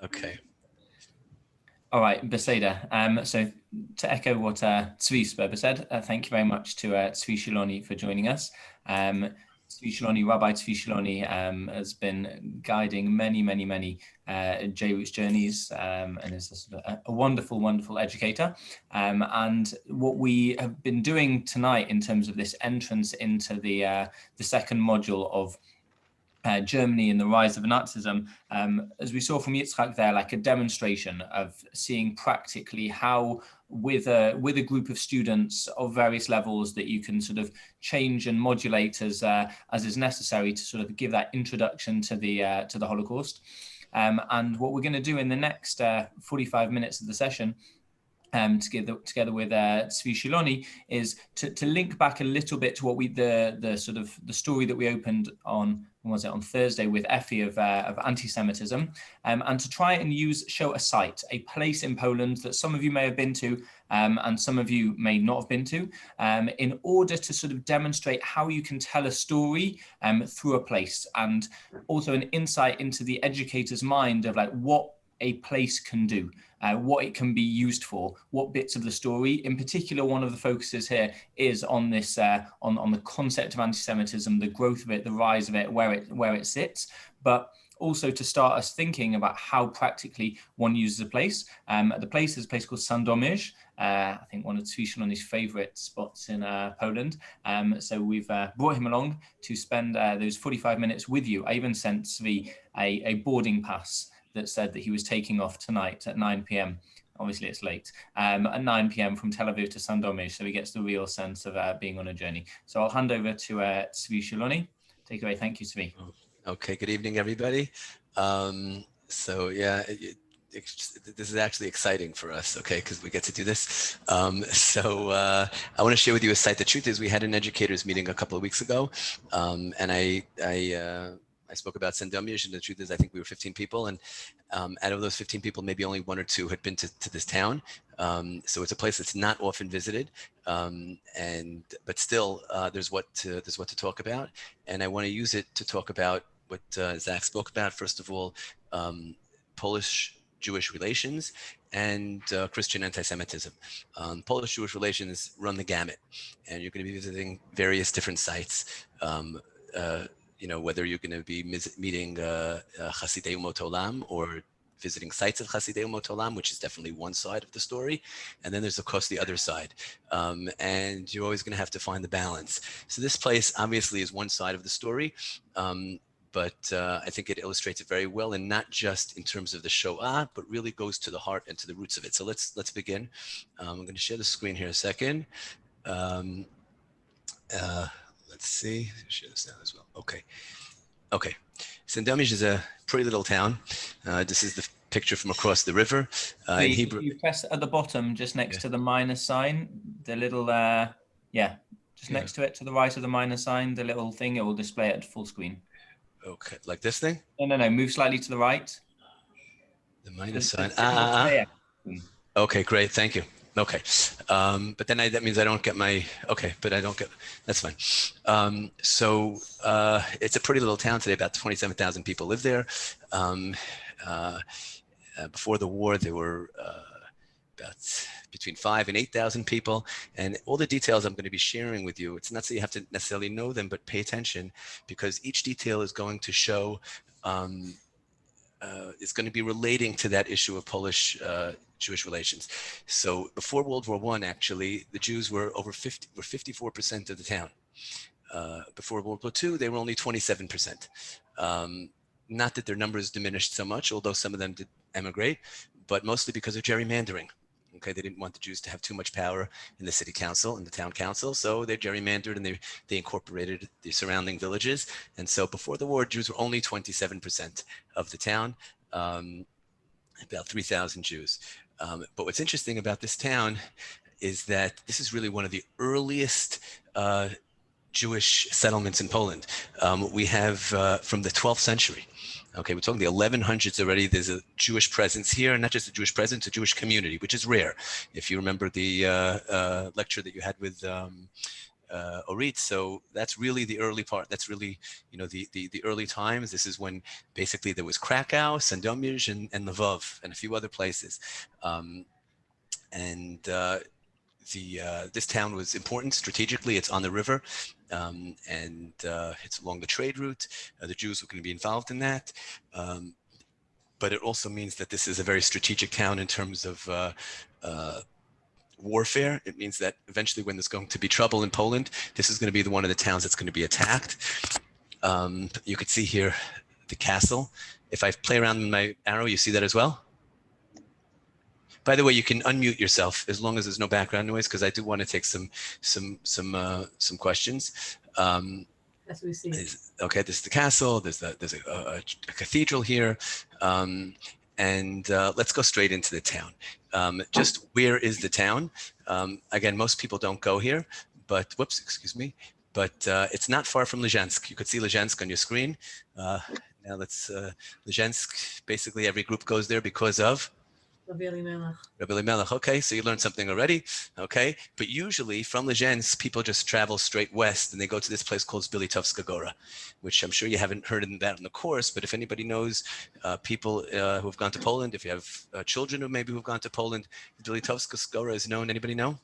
Okay. All right, Beseda. So to echo what Tzvi said, thank you very much to Tzvi Shiloni for joining us. Tzvi Shiloni, Rabbi Tzvi Shiloni, has been guiding many J-Roots journeys and is a wonderful, wonderful educator. And what we have been doing tonight in terms of this entrance into the second module of Germany and the rise of Nazism, as we saw from Yitzhak there, like a demonstration of seeing practically how with a group of students of various levels that you can sort of change and modulate as is necessary to sort of give that introduction to the Holocaust. And what we're going to do in the next 45 minutes of the session, together with Tzvi Shiloni, is to link back a little bit to what the story that we opened on, when was it, on Thursday with Effie of anti-Semitism, and to try and show a site, a place in Poland that some of you may have been to, and some of you may not have been to, in order to sort of demonstrate how you can tell a story through a place, and also an insight into the educator's mind of like what a place can do, what it can be used for, what bits of the story. In particular, one of the focuses here is on this, on the concept of anti-Semitism, the growth of it, the rise of it, where it sits, but also to start us thinking about how practically one uses a place. The place is a place called Sandomierz, I think one of Tzvi Shiloni's favorite spots in Poland. So we've brought him along to spend those 45 minutes with you. I even sent Tzvi a boarding pass that said that he was taking off tonight at 9 p.m. Obviously it's late, at 9 p.m. from Tel Aviv to Sandomierz, so he gets the real sense of being on a journey. So I'll hand over to Tzvi Shiloni. Take it away. Thank you, Tzvi. Okay, good evening, everybody. So yeah, this is actually exciting for us, okay, because we get to do this. So I want to share with you a site. The truth is we had an educators meeting a couple of weeks ago, and I spoke about Sandomierz, and the truth is I think we were 15 people, and out of those 15 people, maybe only one or two had been to this town. So it's a place that's not often visited, but still there's what to talk about, and I want to use it to talk about what Zach spoke about. First of all, Polish-Jewish relations and Christian anti-Semitism. Polish-Jewish relations run the gamut, and you're going to be visiting various different sites. Whether you're going to be meeting Hasidei Umot Olam or visiting sites of Hasidei Umot Olam, which is definitely one side of the story. And then there's, of course, the other side. And you're always going to have to find the balance. So this place obviously is one side of the story, but I think it illustrates it very well, and not just in terms of the Shoah, but really goes to the heart and to the roots of it. So let's begin. I'm going to share the screen here a second. Let's see, share this down as well. Okay. Sandomierz is a pretty little town. This is the picture from across the river. In Hebrew, you press at the bottom, just next to the minus sign, the little, next to it, to the right of the minus sign, the little thing, it will display it at full screen. Okay, like this thing? No, move slightly to the right. The minus sign. Okay, great, thank you. Okay, but then that means I don't get my, okay, but I don't get, that's fine. So it's a pretty little town today, about 27,000 people live there. Before the war, there were about between 5,000 and 8,000 people. And all the details I'm going to be sharing with you, it's not so you have to necessarily know them, but pay attention, because each detail is going to show, is going to be relating to that issue of Polish-Jewish relations. So before World War I, actually, the Jews were 54% of the town. Before World War II, they were only 27%. Not that their numbers diminished so much, although some of them did emigrate, but mostly because of gerrymandering. Okay, they didn't want the Jews to have too much power in the city council and the town council, so they gerrymandered and they incorporated the surrounding villages. And so before the war, Jews were only 27% of the town, about 3,000 Jews. But what's interesting about this town is that this is really one of the earliest Jewish settlements in Poland. We have from the 12th century. Okay, we're talking the 1100s already. There's a Jewish presence here, and not just a Jewish presence, a Jewish community, which is rare. If you remember the lecture that you had with Orit. So that's really the early part. That's really, the early times. This is when basically there was Krakow, Sandomierz, and Lvov, and a few other places. And this town was important strategically. It's on the river, and it's along the trade route. The Jews were going to be involved in that. But it also means that this is a very strategic town in terms of warfare. It means that eventually when there's going to be trouble in Poland, this is going to be one of the towns that's going to be attacked. You could see here the castle. If I play around with my arrow, you see that as well? By the way, you can unmute yourself as long as there's no background noise, because I do want to take some questions. As we see. Okay, this is the castle. There's a cathedral here, and let's go straight into the town. Just where is the town? Again, most people don't go here, but whoops, excuse me. But it's not far from Lezhensk. You could see Lezhensk on your screen. Now let's Lezhensk. Basically, every group goes there because of Rabbi Elimelech. Rabbi Elimelech. Okay, so you learned something already. Okay, but usually from Lezhensk, people just travel straight west and they go to this place called Zbilitovska Gora, which I'm sure you haven't heard of that in the course. But if anybody knows people who have gone to Poland, if you have children who've gone to Poland, Zbilitovska Gora is known. Anybody know?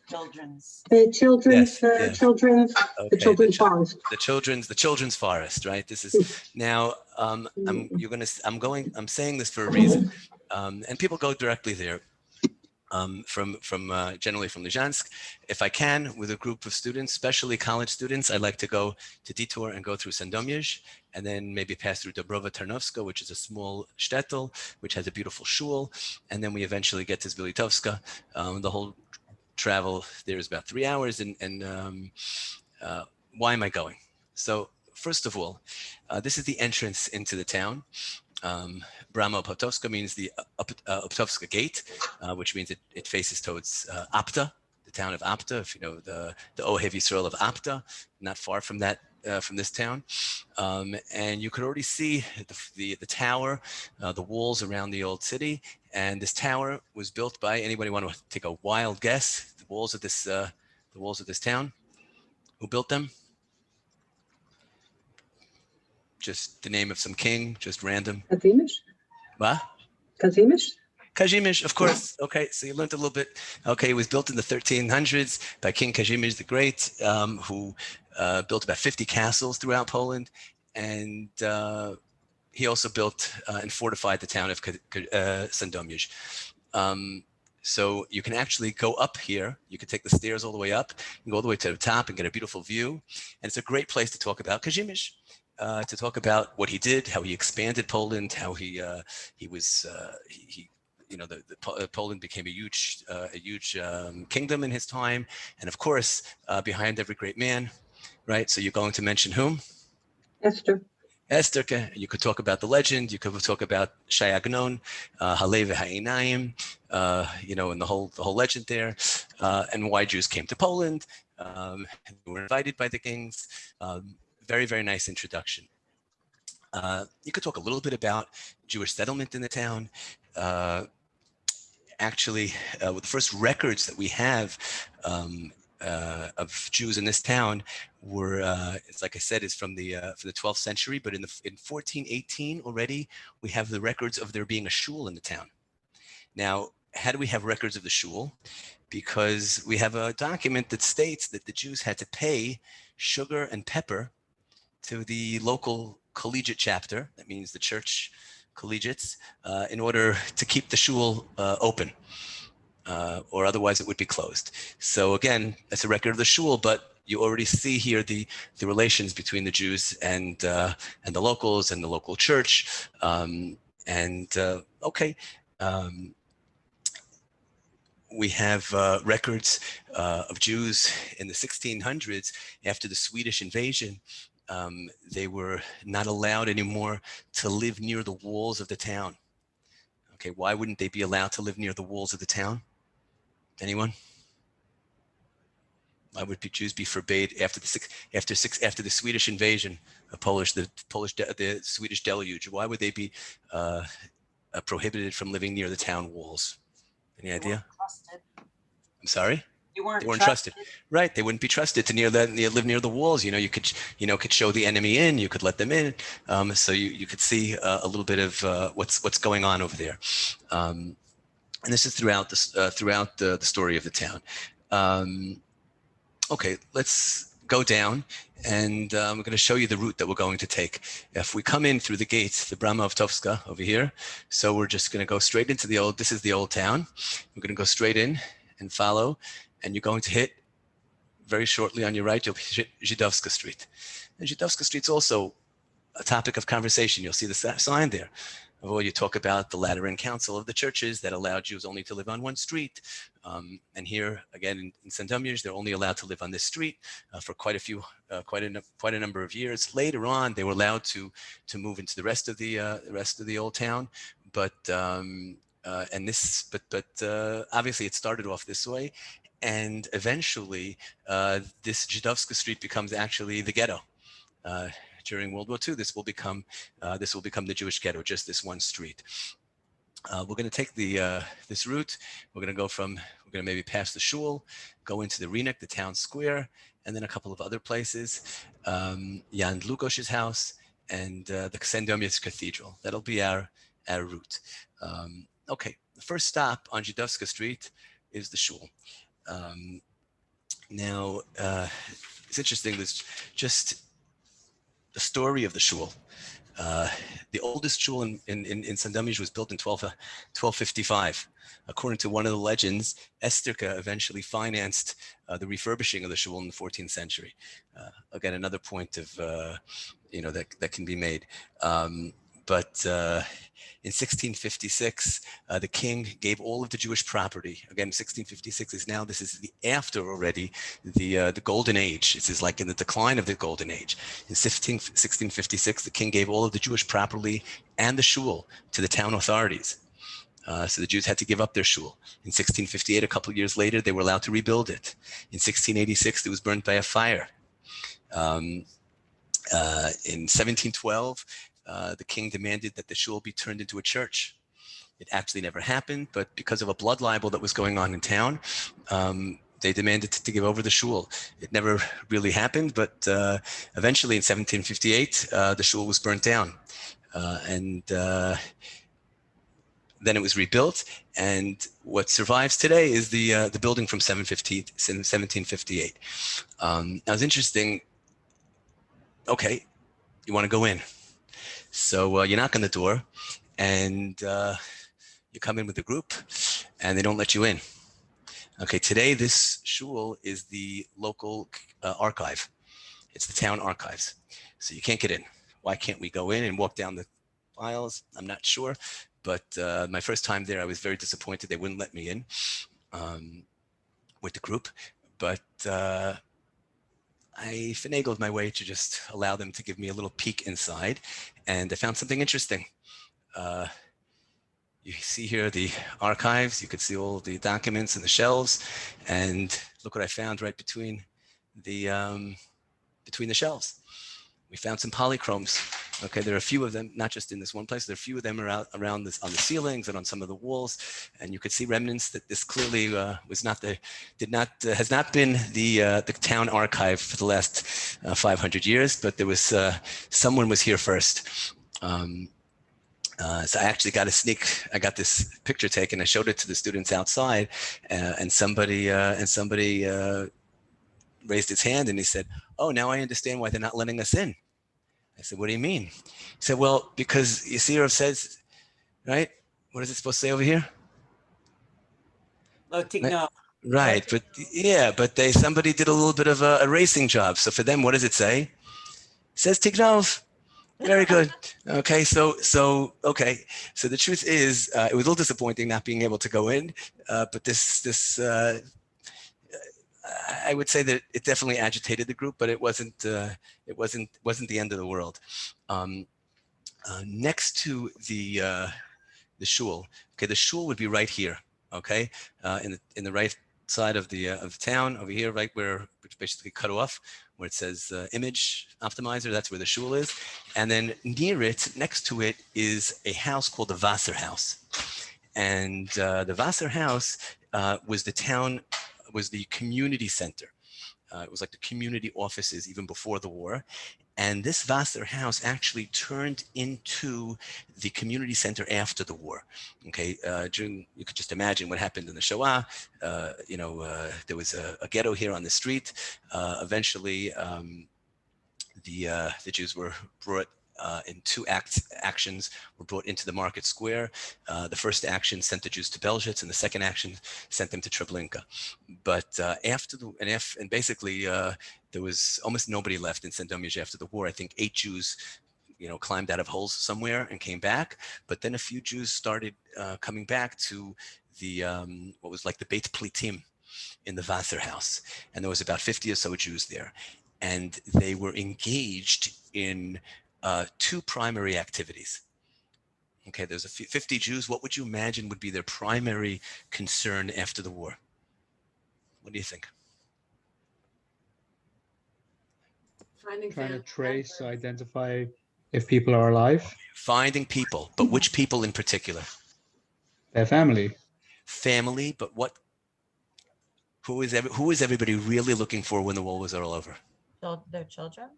Children's Yes, children's okay. The children's forest. The children's forest, right? This is now. I'm saying this for a reason, and people go directly there. From generally from Lezhensk. If I can, with a group of students, especially college students, I like to go to detour and go through Sandomierz, and then maybe pass through Dobrova Tarnowska, which is a small shtetl, which has a beautiful shul, and then we eventually get to Zbilitovska. The whole travel there is about 3 hours, and why am I going? So first of all, this is the entrance into the town. Brama Optovska means the Optovska gate, which means it faces towards Apta, the town of Apta. If you know the Ohev Yisrael of Apta, not far from that, from this town, and you could already see the tower, the walls around the old city. And this tower was built by, anybody want to take a wild guess? The walls of this town, who built them? Just the name of some king, just random. Kazimish? What? Kazimish? Kazimierz, of course. Okay, so you learned a little bit. Okay, it was built in the 1300s by King Kazimierz the Great, who built about 50 castles throughout Poland. And he also built and fortified the town of Sandomierz. So you can actually go up here. You can take the stairs all the way up and go all the way to the top and get a beautiful view. And it's a great place to talk about Kazimierz. To talk about what he did, how he expanded Poland, how Poland became a huge kingdom in his time, and of course, behind every great man, right? So you're going to mention whom? Esther. Esther. You could talk about the legend. You could talk about Shai Agnon, Halev Ha'inayim, and the whole legend there, and why Jews came to Poland. They were invited by the kings. Very, very nice introduction. You could talk a little bit about Jewish settlement in the town. Actually, with the first records that we have of Jews in this town were, it's like I said, is from the 12th century. But in 1418 already, we have the records of there being a shul in the town. Now, how do we have records of the shul? Because we have a document that states that the Jews had to pay sugar and pepper to the local collegiate chapter, that means the church collegiates, in order to keep the shul open, or otherwise it would be closed. So again, that's a record of the shul, but you already see here the relations between the Jews and the locals and the local church. We have records of Jews in the 1600s after the Swedish invasion. They were not allowed anymore to live near the walls of the town. Okay, why wouldn't they be allowed to live near the walls of the town? Anyone? Why would Jews be forbade after the Swedish invasion of the Swedish deluge? Why would they be prohibited from living near the town walls? Any idea? Trusted. I'm sorry? You weren't They weren't trusted, right? They wouldn't be trusted to live near the walls. You could show the enemy in. You could let them in. So you could see a little bit of what's going on over there. And this is throughout the story of the town. Okay, let's go down, and I'm going to show you the route that we're going to take. If we come in through the gate, the Brama of Tovska over here, so we're just going to go straight into this is the old town. We're going to go straight in and follow, and you're going to hit very shortly on your right, you'll hit Żydowska Street. And Żydowska Street's also a topic of conversation. You'll see the sign there. Well, you talk about the Lateran Council of the churches that allowed Jews only to live on one street. And here, again, in Sandomierz, they're only allowed to live on this street for quite a number of years. Later on, they were allowed to move into the rest of the old town. But obviously, it started off this way, and eventually, this Żydowska Street becomes actually the ghetto. During World War II, this will become the Jewish ghetto, just this one street. We're going to take this route. We're going to maybe pass the shul, go into the Rinek, the town square, and then a couple of other places, Jan Lugosh's house, and the Sandomierz Cathedral. That'll be our route. Okay, the first stop on Żydowska Street is the shul. Now, it's interesting. There's just the story of the shul. The oldest shul in Sandomierz was built in 1255. According to one of the legends, Esterka eventually financed the refurbishing of the shul in the 14th century. Again, another point of that can be made. But in 1656, the king gave all of the Jewish property. Again, 1656 this is after already the Golden Age. This is like in the decline of the Golden Age. In 1656, the king gave all of the Jewish property and the shul to the town authorities. So the Jews had to give up their shul. In 1658, a couple of years later, they were allowed to rebuild it. In 1686, it was burned by a fire. In 1712, the king demanded that the shul be turned into a church. It actually never happened, but because of a blood libel that was going on in town, they demanded to give over the shul. It never really happened, but eventually in 1758, the shul was burnt down. And then it was rebuilt, and what survives today is the building from 1758. Now it's interesting. Okay, you want to go in. So you knock on the door, and you come in with a group, and they don't let you in. Okay, today this shul is the local archive. It's the town archives. So you can't get in. Why can't we go in and walk down the aisles? I'm not sure. But my first time there, I was very disappointed. They wouldn't let me in with the group. But I finagled my way to just allow them to give me a little peek inside. And I found something interesting. You see here the archives. You could see all the documents and the shelves. And look what I found right between the shelves. We found some polychromes. Okay, there are a few of them, not just in this one place. There are a few of them around this on the ceilings and on some of the walls, and you could see remnants that this clearly has not been the town archive for the last 500 years. But there was someone was here first. So I actually got I got this picture taken. I showed it to the students outside, and somebody raised his hand and he said, "Oh, now I understand why they're not letting us in." I said, "What do you mean?" He said, "Well, because you see, it says, right? What is it supposed to say over here?" Right, but yeah, but somebody did a little bit of a erasing job. So for them, what does it say? It says Tignov. Very good. Okay, so okay. So the truth is, it was a little disappointing not being able to go in, but this. I would say that it definitely agitated the group, but it wasn't the end of the world. Next to the shul, okay, the shul would be right here, okay, in the right side of the town over here, right where it's basically cut off, where it says image optimizer. That's where the shul is, and then near it, next to it, is a house called the Wasser House, and the Wasser House was the town was the community center. It was like the community offices even before the war. And this Wasser house actually turned into the community center after the war. Okay, you could just imagine what happened in the Shoah. There was a ghetto here on the street. Eventually, the Jews were brought in two actions were brought into the market square. The first action sent the Jews to Belzec, and the second action sent them to Treblinka. But basically there was almost nobody left in Sandomierz after the war. I think 8 Jews, climbed out of holes somewhere and came back. But then a few Jews started coming back to the what was like the Beit Plitim in the Wasser house, and there was about 50 or so Jews there, and they were engaged in 2 primary activities. Okay, there's 50 Jews. What would you imagine would be their primary concern after the war? What do you think? Finding Trying to family trace, members. identify if people are alive, Finding people, but which people in particular? their family. Family, but what? Who is everybody really looking for when the war was all over? Their children,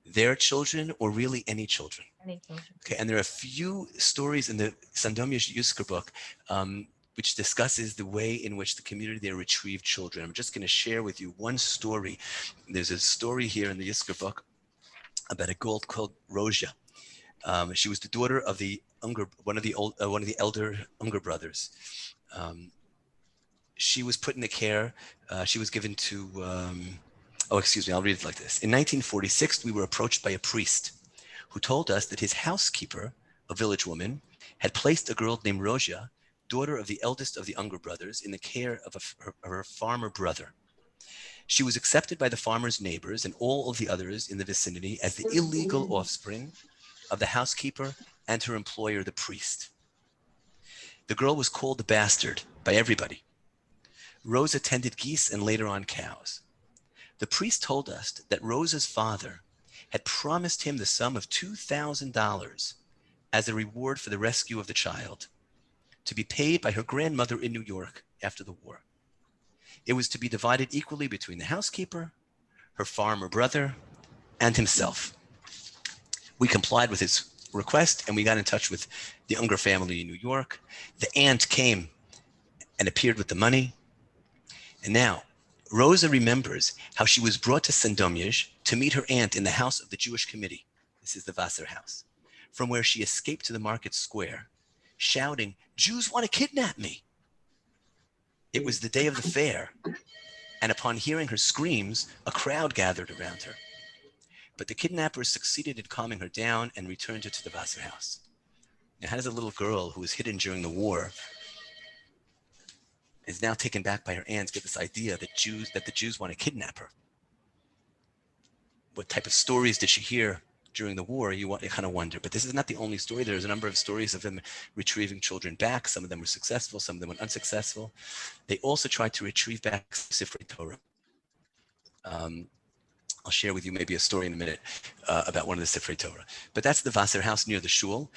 Their children, or really any children? any children. Okay, and there are a few stories in the Sandomierz Yusker book which discusses the way in which the community there retrieved children. I'm just going to share with you one story. There's a story here in the Yusker book about a girl called Rozha. She was the daughter of one of the elder Unger brothers. She was put in the care. She was given to. I'll read it like this. In 1946, we were approached by a priest who told us that his housekeeper, a village woman, had placed a girl named Rozha, daughter of the eldest of the Unger brothers, in the care of her farmer brother. She was accepted by the farmer's neighbors and all of the others in the vicinity as the illegal offspring of the housekeeper and her employer, the priest. The girl was called the bastard by everybody. Rosa tended geese and later on cows. The priest told us that Rosa's father had promised him the sum of $2,000 as a reward for the rescue of the child, to be paid by her grandmother in New York after the war. It was to be divided equally between the housekeeper, her farmer brother, and himself. We complied with his request, and we got in touch with the Unger family in New York. The aunt came and appeared with the money. And now, Rosa remembers how she was brought to Sandomierz to meet her aunt in the house of the Jewish committee. This is the Wasser house, from where she escaped to the market square, shouting, "Jews want to kidnap me." It was the day of the fair, and upon hearing her screams, a crowd gathered around her. But the kidnappers succeeded in calming her down and returned her to the Wasser house. Now, how does a little girl who was hidden during the war is now taken back by her aunt get this idea that the Jews want to kidnap her? What type of stories did she hear during the war? You kind of wonder. But this is not the only story. There's a number of stories of them retrieving children back. Some of them were successful. Some of them were unsuccessful. They also tried to retrieve back Sifrei Torah. I'll share with you maybe a story in a minute about one of the Sifrei Torah. But that's the Wasser house near the shul.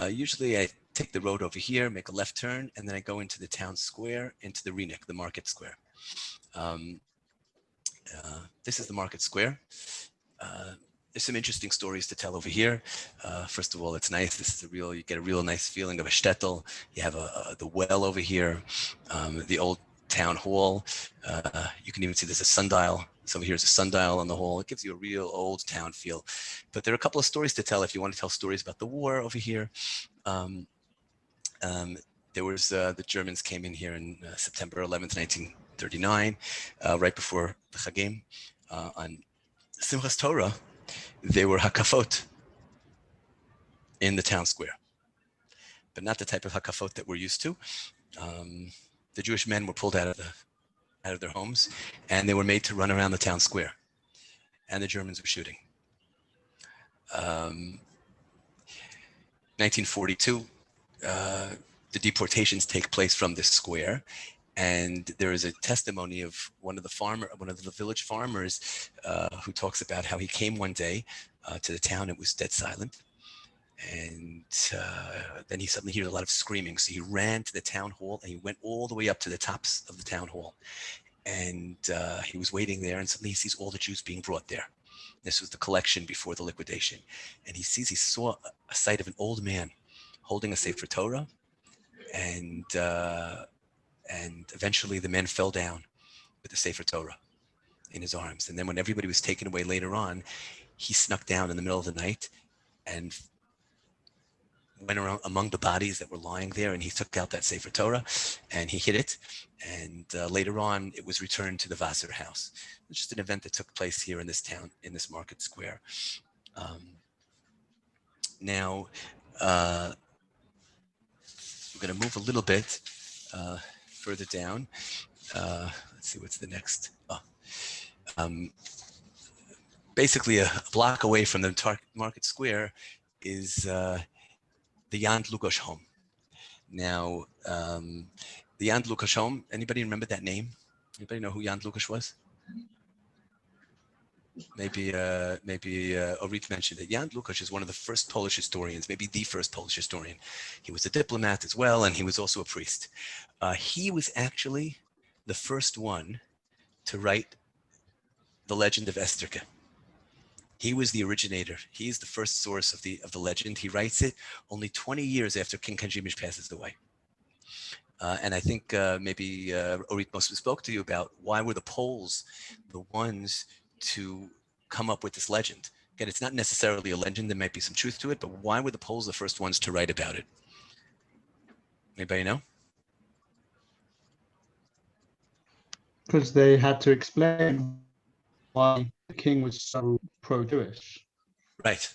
Usually I take the road over here, make a left turn, and then I go into the town square, into the Reinik, the market square. This is the market square. There's some interesting stories to tell over here. First of all, it's nice. This is you get a real nice feeling of a shtetl. You have the well over here, the old town hall. You can even see there's a sundial. So over here is a sundial on the hall. It gives you a real old town feel. But there are a couple of stories to tell if you want to tell stories about the war over here. There was the Germans came in here in September 11th, 1939, right before the Chagim. On Simchas Torah, there were hakafot in the town square, but not the type of hakafot that we're used to. The Jewish men were pulled out of their homes, and they were made to run around the town square, and the Germans were shooting. 1942, the deportations take place from this square, and there is a testimony of one of the village farmers who talks about how he came one day to the town. It was dead silent, and then he suddenly heard a lot of screaming. So he ran to the town hall, and he went all the way up to the tops of the town hall. and he was waiting there, and suddenly he sees all the Jews being brought there. This was the collection before the liquidation, and he saw a sight of an old man holding a Sefer Torah, and eventually the man fell down with the Sefer Torah in his arms. And then when everybody was taken away later on, he snuck down in the middle of the night and went around among the bodies that were lying there, and he took out that Sefer Torah and he hid it. And later on, it was returned to the Wasser house. It's just an event that took place here in this town, in this market square. Now, we're going to move a little bit further down. Let's see, what's the next? Basically, a block away from the market square is the Yand Lugosh home. Now, the Yand Lugosh home, anybody remember that name? Anybody know who Yand Lugosh was? Maybe Orit mentioned it. Yand Lugosh is one of the first Polish historians, maybe the first Polish historian. He was a diplomat as well, and he was also a priest. He was actually the first one to write the legend of Estherke. He was the originator. He is the first source of the legend. He writes it only 20 years after King Kazimierz passes away. And I think maybe Orit Moshe spoke to you about why were the Poles the ones to come up with this legend. Again, it's not necessarily a legend. There might be some truth to it, but why were the Poles the first ones to write about it? Anybody know? Because they had to explain why the king was so pro-Jewish. Right.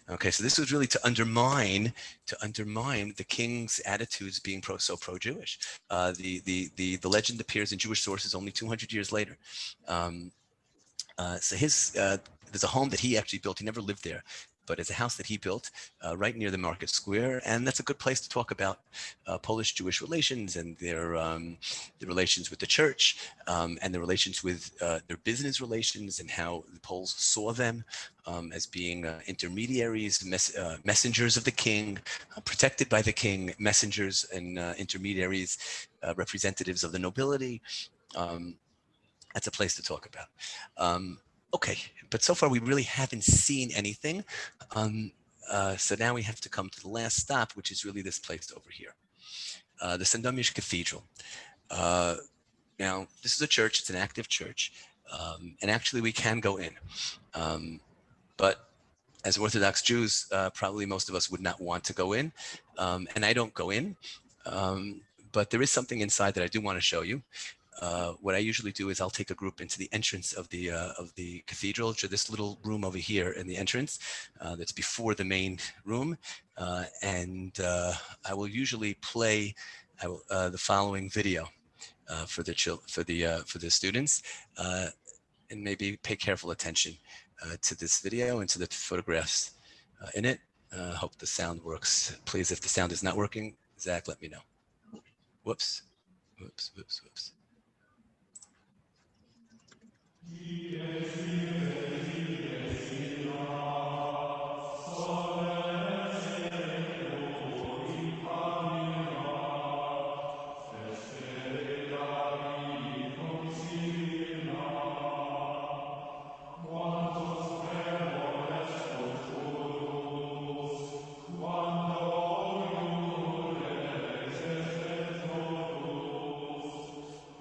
Okay, so this was really to undermine the king's attitudes being so pro-Jewish. The legend appears in Jewish sources only 200 years later. So there's a home that he actually built. He never lived there, but it's a house that he built right near the market square, and that's a good place to talk about Polish-Jewish relations and their relations with the church, and the relations with their business relations, and how the Poles saw them as being intermediaries, messengers of the king, protected by the king, messengers and intermediaries, representatives of the nobility. That's a place to talk about. Okay, but so far we really haven't seen anything. So now we have to come to the last stop, which is really this place over here, the Sandomierz Cathedral. Now, this is a church, it's an active church, and actually we can go in. But as Orthodox Jews, probably most of us would not want to go in, and I don't go in. But there is something inside that I do want to show you. What I usually do is I'll take a group into the entrance of the cathedral, to this little room over here in the entrance that's before the main room, and I will usually play the following video for the students, and maybe pay careful attention to this video and to the photographs in it. Hope the sound works. Please, if the sound is not working, Zach, let me know. Whoops. Quantos tremores cultus, quando iurex est totus,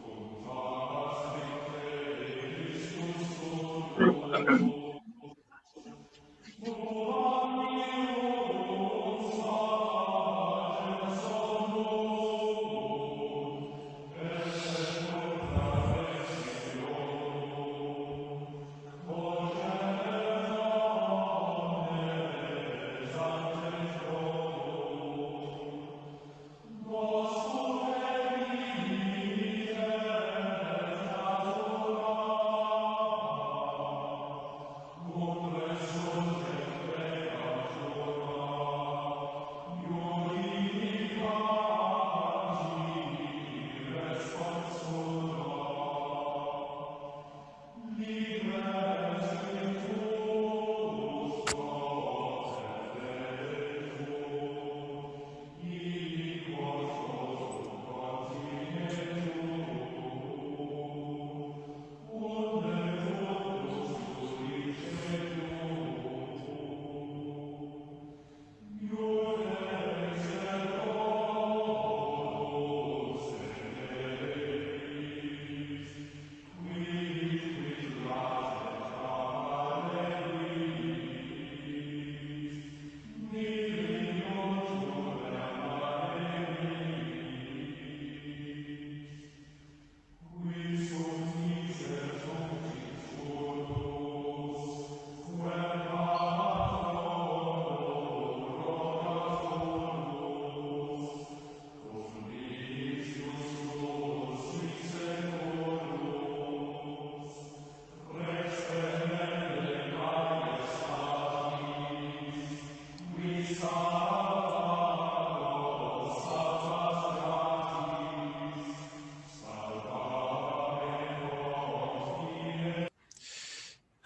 cum taga scripte Christus totus. Tuam iurum sagem somnum, perpetuum transgressiorum. Vocetem omne pesantes totum. Nos purgemites natura,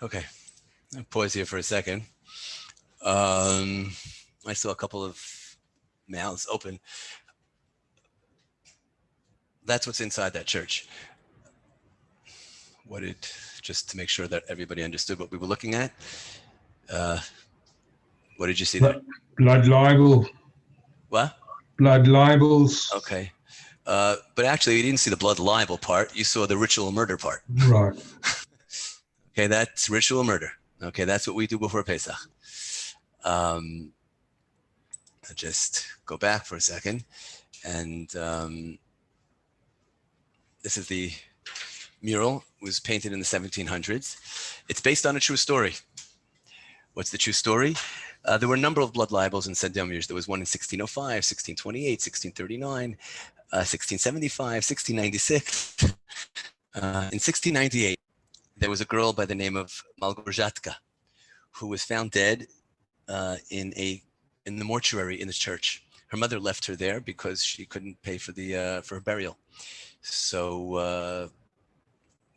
Okay, I'll pause here for a second. I saw a couple of mouths open. That's what's inside that church. Just to make sure that everybody understood what we were looking at. What did you see there? Blood libel. What? Blood libels. Okay. But actually, you didn't see the blood libel part. You saw the ritual murder part. Right. Okay, that's ritual murder. Okay, that's what we do before Pesach. I'll just go back for a second. And this is the mural. It was painted in the 1700s. It's based on a true story. What's the true story? There were a number of blood libels in Sandomierz. There was one in 1605, 1628, 1639, 1675, 1696. In 1698, there was a girl by the name of Malgorzatka who was found dead in the mortuary in the church. Her mother left her there because she couldn't pay for her burial. So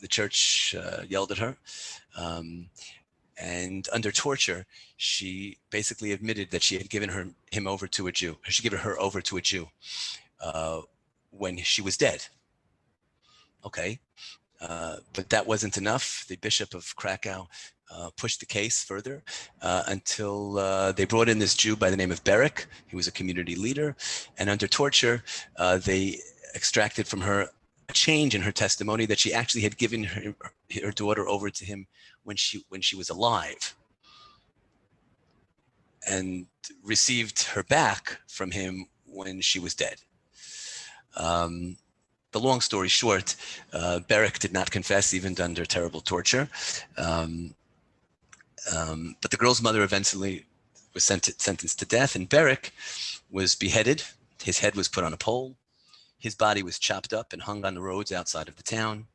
the church yelled at her. And under torture, she basically admitted that she had given him over to a Jew. She gave her over to a Jew when she was dead. Okay, but that wasn't enough. The Bishop of Krakow pushed the case further until they brought in this Jew by the name of Berek. He was a community leader, and under torture, they extracted from her a change in her testimony that she actually had given her daughter over to him when she was alive, and received her back from him when she was dead. The long story short, Berek did not confess even under terrible torture. But the girl's mother eventually was sentenced to death, and Berek was beheaded. His head was put on a pole. His body was chopped up and hung on the roads outside of the town.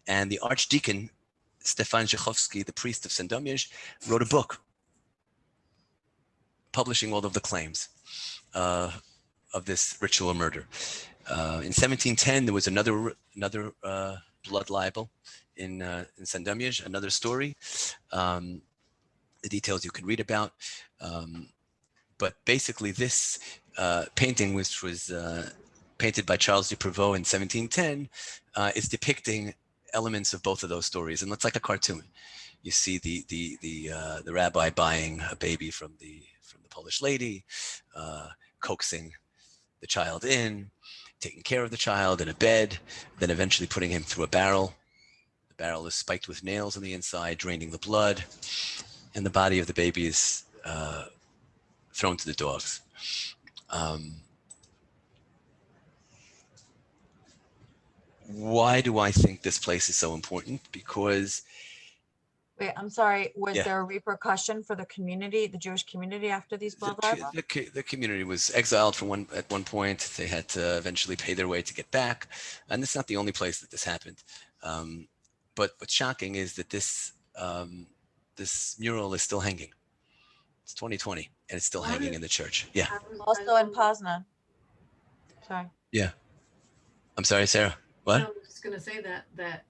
And the Archdeacon, Stefan Zhechovsky, the priest of Sandomierz, wrote a book publishing all of the claims of this ritual murder. In 1710, there was another blood libel in Sandomierz, another story. The details you can read about. But basically, this painting, which was painted by Charles de Prevot in 1710, is depicting elements of both of those stories, and it's like a cartoon. You see the rabbi buying a baby from the Polish lady, coaxing the child in, taking care of the child in a bed, then eventually putting him through a barrel. The barrel is spiked with nails on the inside, draining the blood, and the body of the baby is thrown to the dogs. Why do I think this place is so important? Because Wait, I'm sorry. Was Yeah. there a repercussion for the community, the Jewish community, after these blood libels? the community was exiled at one point. They had to eventually pay their way to get back. And it's not the only place that this happened. But what's shocking is that this mural is still hanging. It's 2020 and it's still hanging in the church. Yeah. Also in Poznan. Sorry. Yeah. I'm sorry, Sarah. What? I was just gonna say that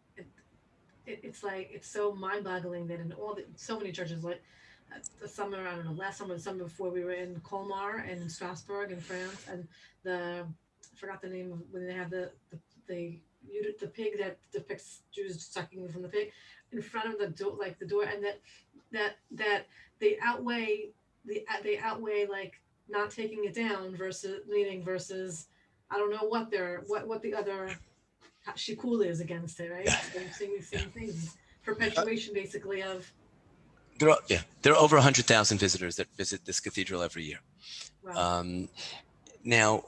it's like, it's so mind-boggling that in so many churches, like the summer, I don't know, last summer, the summer before, we were in Colmar and in Strasbourg in France, and I forgot the name of when they have the pig that depicts Jews sucking from the pig in front of the door, like the door, and that they outweigh like not taking it down versus I don't know what the other shikul is against it, right? Yeah. Same things. Perpetuation, basically, of. There are over 100,000 visitors that visit this cathedral every year. Wow. Now,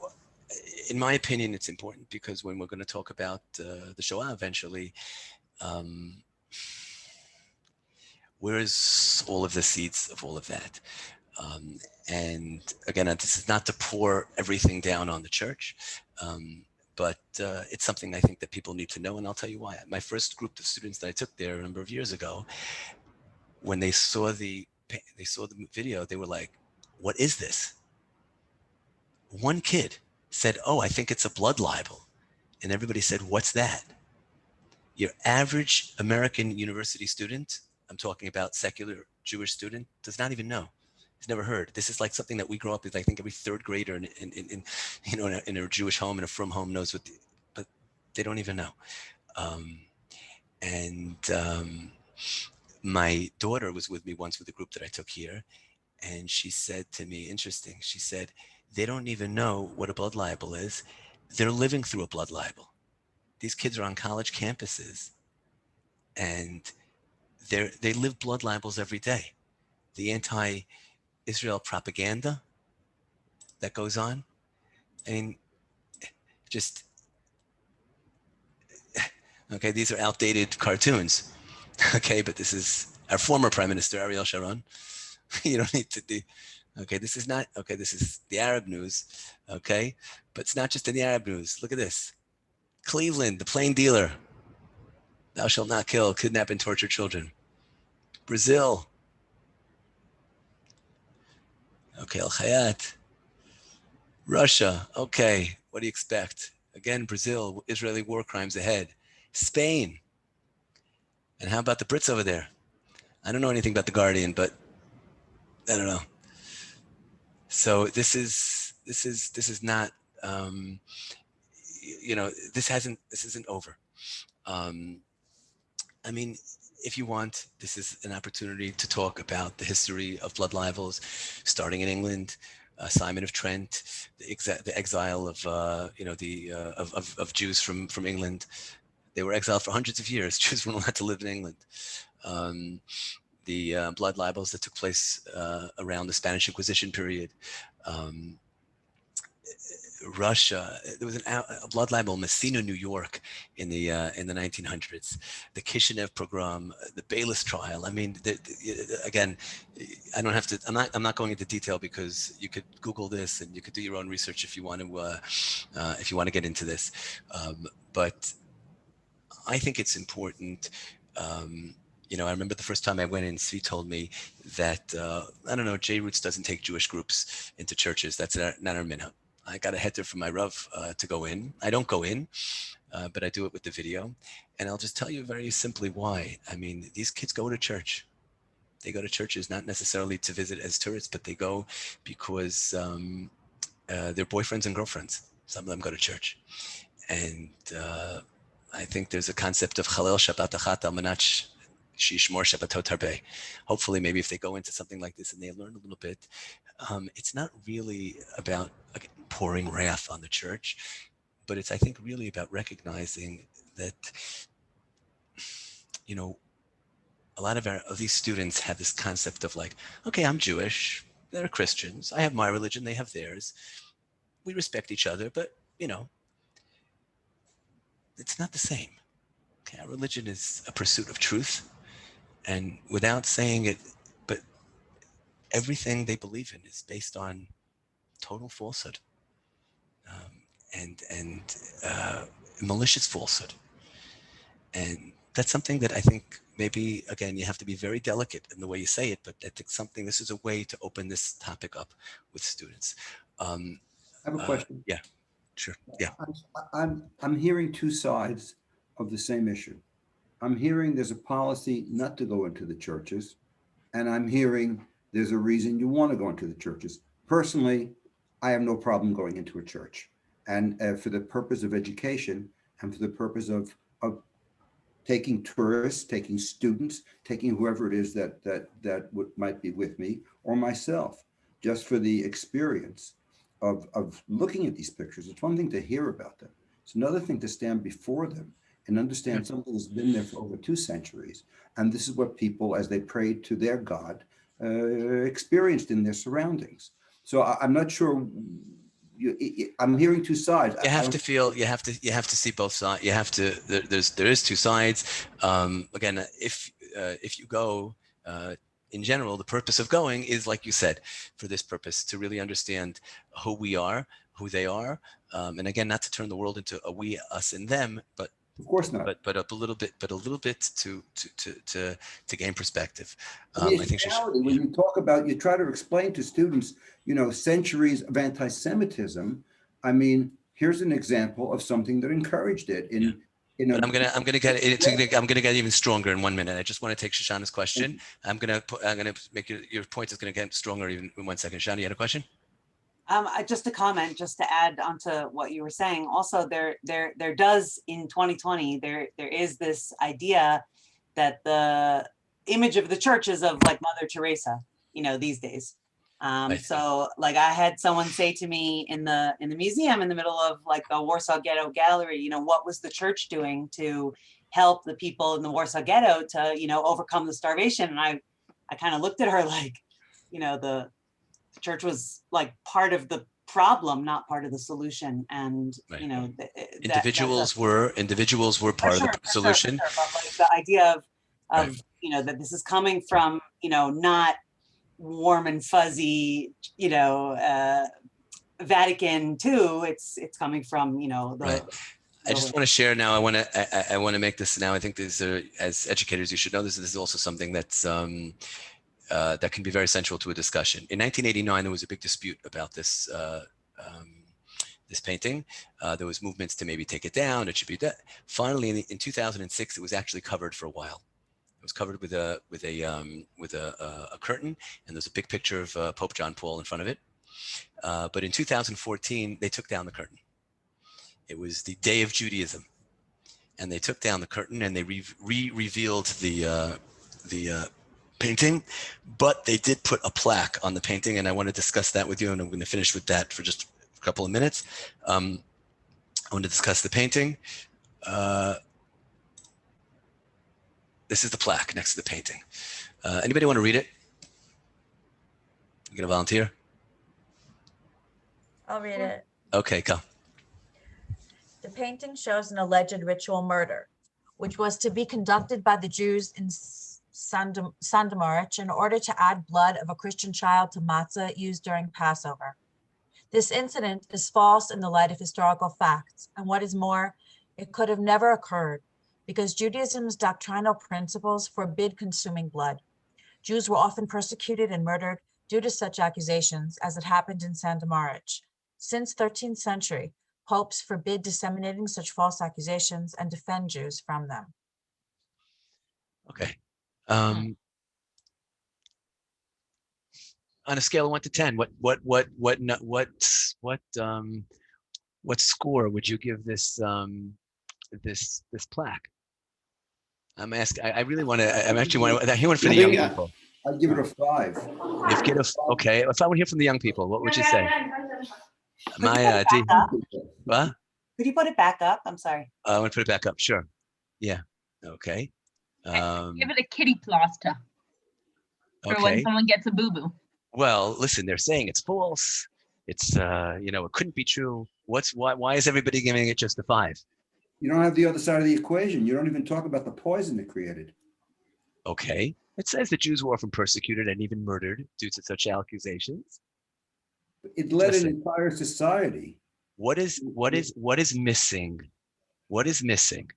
in my opinion, it's important because when we're going to talk about the Shoah eventually, where is all of the seeds of all of that? And again, this is not to pour everything down on the church, but it's something I think that people need to know, and I'll tell you why. My first group of students that I took there a number of years ago, when they saw the video, they were like, "What is this?" One kid said, "Oh, I think it's a blood libel," and everybody said, "What's that?" Your average American university student, I'm talking about secular Jewish student, does not even know. He's never heard. This is like something that we grow up with. I think every third grader in a Jewish home, in a frum home, knows what, but they don't even know. My daughter was with me once with a group that I took here, and she said to me, interesting, she said, they don't even know what a blood libel is. They're living through a blood libel. These kids are on college campuses, and they live blood libels every day. The anti-Israel propaganda that goes on. I mean, just, okay, these are outdated cartoons. Okay, but this is our former Prime Minister, Ariel Sharon. You don't need to do, okay, this is not, okay, this is the Arab news, okay? But it's not just in the Arab news. Look at this. Cleveland, the plain dealer. Thou shalt not kill, kidnap, and torture children. Brazil. Okay, Al Hayat. Russia. Okay, what do you expect? Again, Brazil, Israeli war crimes ahead. Spain. And how about the Brits over there? I don't know anything about the Guardian, but I don't know. So this is not, this isn't over. I mean, if you want, this is an opportunity to talk about the history of blood libels, starting in England, Simon of Trent, the exile of of Jews from England. They were exiled for hundreds of years. Jews weren't allowed to live in England. The blood libels that took place around the Spanish Inquisition period. Russia, there was a blood libel in Messina, New York, in the 1900s. The Kishinev pogrom, the Bayless trial. I mean, again, I don't have to. I'm not going into detail because you could Google this and you could do your own research if you want to get into this. But I think it's important. I remember the first time I went in, Tzvi told me that, I don't know, J-Roots doesn't take Jewish groups into churches. That's not our minhag. I got a heter from my Rav to go in. I don't go in, but I do it with the video. And I'll just tell you very simply why. I mean, these kids go to church. They go to churches not necessarily to visit as tourists, but they go because they're boyfriends and girlfriends. Some of them go to church. And I think there's a concept of Chalel Shabbat Achat Al Manach Shishmor Shabbatot Harbeh. Hopefully, maybe if they go into something like this and they learn a little bit, it's not really about pouring wrath on the church, but it's, I think, really about recognizing that, a lot of these students have this concept of like, okay, I'm Jewish, they're Christians, I have my religion, they have theirs. We respect each other, but, it's not the same. Okay, our religion is a pursuit of truth, and without saying it, but everything they believe in is based on total falsehood and malicious falsehood. And that's something that I think maybe, again, you have to be very delicate in the way you say it, but I think this is a way to open this topic up with students. I have a question. Yeah, sure. Yeah. I'm hearing two sides of the same issue. I'm hearing there's a policy not to go into the churches, and I'm hearing there's a reason you want to go into the churches. Personally, I have no problem going into a church, and for the purpose of education and for the purpose of taking tourists, taking students, taking whoever it is that might be with me or myself, just for the experience of looking at these pictures. It's one thing to hear about them. It's another thing to stand before them and understand something that's been there for over 2 centuries. And this is what people, as they prayed to their God, experienced in their surroundings. So I'm not sure. I'm hearing two sides. You have to see both sides. You have to. There is two sides. Again, if you go. In general, the purpose of going is, like you said, for this purpose, to really understand who we are, who they are, and again, not to turn the world into a we, us, and them, but of course not. But a little bit to gain perspective. I think when you talk about, you try to explain to students, centuries of anti-Semitism. I mean, here's an example of something that encouraged it You know, But I'm gonna get even stronger in 1 minute. I just want to take Shoshana's question. I'm gonna make your point is gonna get stronger even in 1 second. Shoshana, you had a question? Just a comment, just to add onto what you were saying. Also, there does in 2020 there is this idea that the image of the church is of like Mother Teresa, these days. So like I had someone say to me in the museum in the middle of like the Warsaw Ghetto Gallery, what was the church doing to help the people in the Warsaw Ghetto to, overcome the starvation? And I kind of looked at her like, the church was like part of the problem, not part of the solution. And, Right. Individuals were part of the solution. For sure. But like the idea of right. That this is coming from, not warm and fuzzy, Vatican II. It's coming from, the. Right. I just want to share now. I want to make this now. I think these are, as educators, you should know this. This is also something that's that can be very central to a discussion. In 1989, there was a big dispute about this this painting. There was movements to maybe take it down. It should be that. Finally, in 2006, it was actually covered for a while. It was covered with a curtain, and there's a big picture of Pope John Paul in front of it. But in 2014, they took down the curtain. It was the Day of Judaism, and they took down the curtain and they revealed the painting, but they did put a plaque on the painting, and I want to discuss that with you, and I'm going to finish with that for just a couple of minutes. I want to discuss the painting. This is the plaque next to the painting. Anybody want to read it? You gonna volunteer? I'll read it. Okay, go. The painting shows an alleged ritual murder, which was to be conducted by the Jews in Sandomierz in order to add blood of a Christian child to matzah used during Passover. This incident is false in the light of historical facts, and what is more, it could have never occurred because Judaism's doctrinal principles forbid consuming blood. Jews were often persecuted and murdered due to such accusations, as it happened in Sandomierz. Since 13th century, popes forbid disseminating such false accusations and defend Jews from them. Okay. On a scale of 1 to 10, what score would you give this this plaque? I'm asking. I really want to. I'm actually want to hear for the young people. I'd give it a 5. Okay. If I would hear from the young people, what would you say? Maya, what? Could you put it back up? I'm sorry. I want to put it back up. Sure. Yeah. Okay. Give it a kitty plaster for when Okay. someone gets a boo-boo. Well, listen, they're saying it's false. It's it couldn't be true. Why is everybody giving it just a 5? You don't have the other side of the equation. You don't even talk about the poison it created. Okay. It says the Jews were often persecuted and even murdered due to such accusations. It led an entire society. What is missing? What is missing?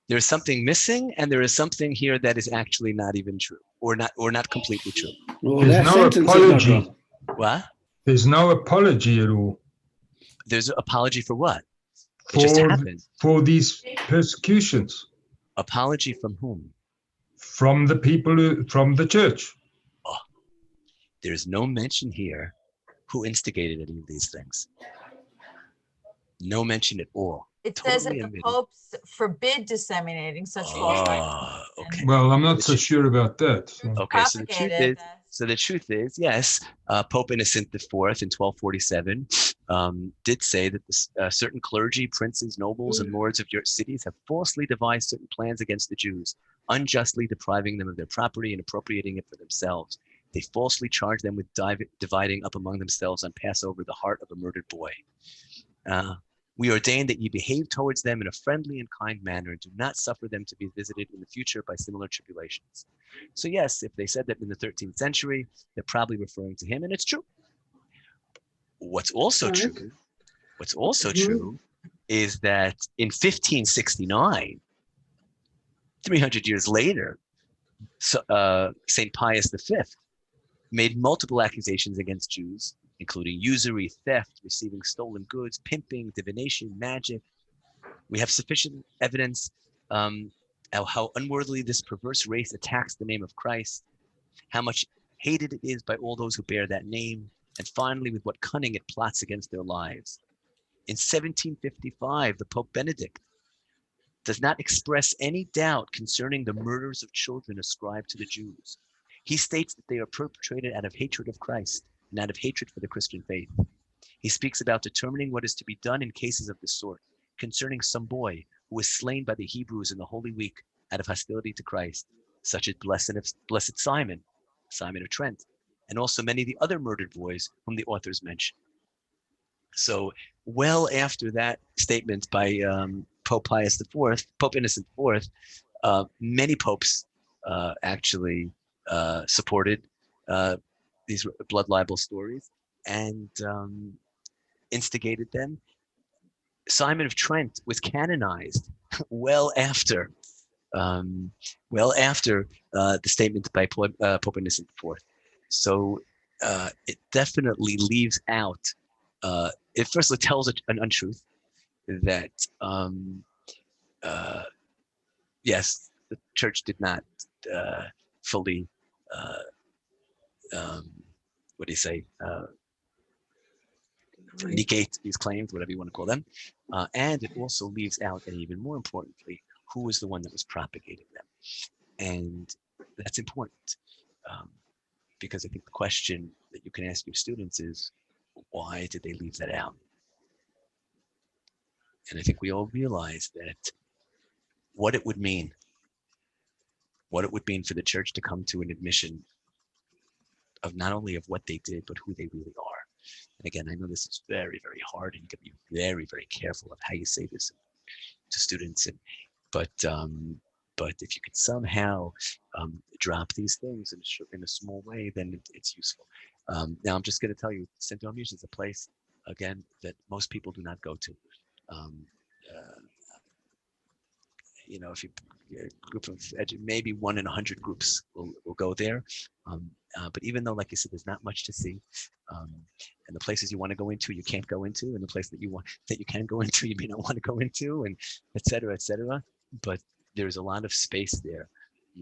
There's something missing, and there is something here that is actually not even true, or not completely true. Well, there's no apology. What? There's no apology at all. There's an apology for what? It just happened. For these persecutions. Apology from whom? From the people, from the church. Oh, there's no mention here who instigated any of these things. No mention at all. It says that the popes forbid disseminating such false accusations. Okay. Well, I'm not so sure about that. So. Okay, so the truth is, yes, Pope Innocent IV in 1247 did say that certain clergy, princes, nobles, and lords of your cities have falsely devised certain plans against the Jews, unjustly depriving them of their property and appropriating it for themselves. They falsely charge them with dividing up among themselves on Passover the heart of a murdered boy. We ordain that ye behave towards them in a friendly and kind manner, and do not suffer them to be visited in the future by similar tribulations. So yes, if they said that in the 13th century, they're probably referring to him, and it's true. What's also true is that in 1569, 300 years later, St. Pius V made multiple accusations against Jews, including usury, theft, receiving stolen goods, pimping, divination, magic. We have sufficient evidence how unworthily this perverse race attacks the name of Christ, how much hated it is by all those who bear that name, and finally, with what cunning it plots against their lives. In 1755, the Pope Benedict does not express any doubt concerning the murders of children ascribed to the Jews. He states that they are perpetrated out of hatred of Christ and out of hatred for the Christian faith. He speaks about determining what is to be done in cases of this sort, concerning some boy who was slain by the Hebrews in the Holy Week out of hostility to Christ, such as Blessed Simon, Simon of Trent, and also many of the other murdered boys whom the authors mention. So well after that statement by Pope Pius IV, Pope Innocent IV, many popes actually supported these blood libel stories and instigated them. Simon of Trent was canonized well after the statement by Pope Innocent IV. So it definitely leaves out. It firstly tells an untruth that yes, the church did not fully what do you say? Negate these claims, whatever you want to call them, and it also leaves out, and even more importantly, who was the one that was propagating them, and that's important because I think the question that you can ask your students is, why did they leave that out? And I think we all realize that what it would mean for the church to come to an admission of not only of what they did, but who they really are. And again, I know this is very, very hard, and you can be very, very careful of how you say this to students. But if you could somehow drop these things in a small way, then it's useful. Now, I'm just going to tell you, Sandomierz is a place, again, that most people do not go to. You know, if you a group of maybe 1 in 100 groups will go there. But even though, like you said, there's not much to see, and the places you want to go into, you can't go into, and the place that you can go into, you may not want to go into, and et cetera, et cetera. But there's a lot of space there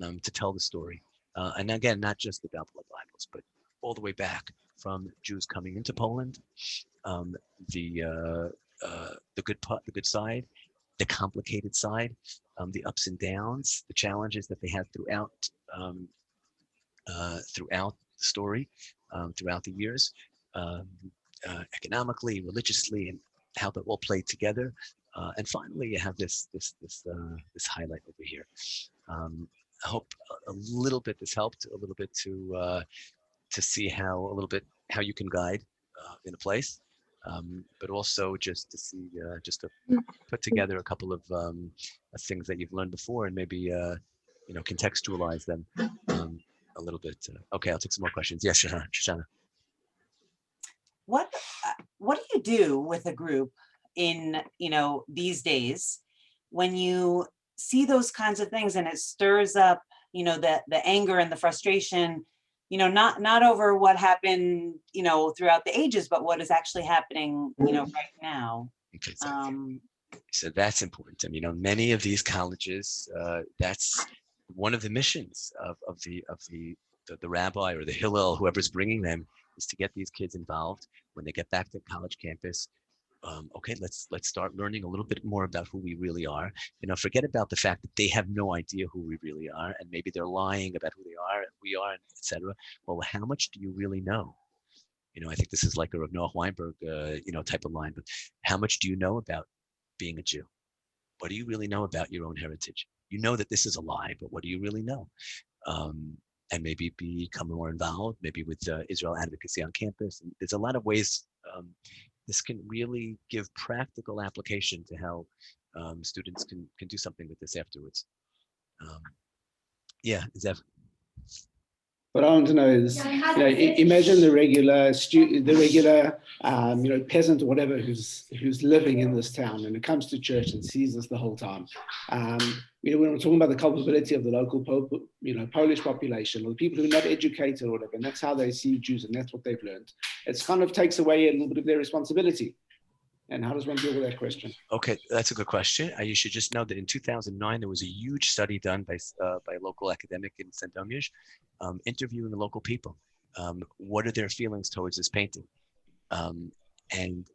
to tell the story. And again, not just about blood libels, but all the way back from Jews coming into Poland, the good side, the complicated side, the ups and downs, the challenges that they had throughout the story, throughout the years, economically, religiously, and how that all played together. And finally, you have this highlight over here. I hope a little bit this helped, a little bit to see how you can guide in a place. But also just to see, just to put together a couple of things that you've learned before, and maybe contextualize them a little bit. Okay, I'll take some more questions. Yes, Shoshana. What do you do with a group in these days when you see those kinds of things and it stirs up the anger and the frustration? Not over what happened, throughout the ages, but what is actually happening, right now. Okay, so that's important. I mean, many of these colleges, that's one of the missions of the rabbi or the Hillel, whoever's bringing them, is to get these kids involved when they get back to college campus. Okay, let's start learning a little bit more about who we really are. Forget about the fact that they have no idea who we really are, and maybe they're lying about who they are and we are, etc. Well, how much do you really know? I think this is like a Rav Noach Weinberg, type of line. But how much do you know about being a Jew? What do you really know about your own heritage? You know that this is a lie, but what do you really know? And maybe become more involved, maybe with Israel advocacy on campus. And there's a lot of ways. This can really give practical application to how students can do something with this afterwards. Yeah, Zev. What I want to know is, imagine the regular peasant or whatever who's living in this town, and it comes to church and sees this the whole time. When we're talking about the culpability of the local Polish population, or the people who are not educated or whatever, and that's how they see Jews, and that's what they've learned. It kind of takes away a little bit of their responsibility. And how does one deal with that question? Okay, that's a good question. You should just know that in 2009, there was a huge study done by a local academic in Sandomierz, interviewing the local people. What are their feelings towards this painting? And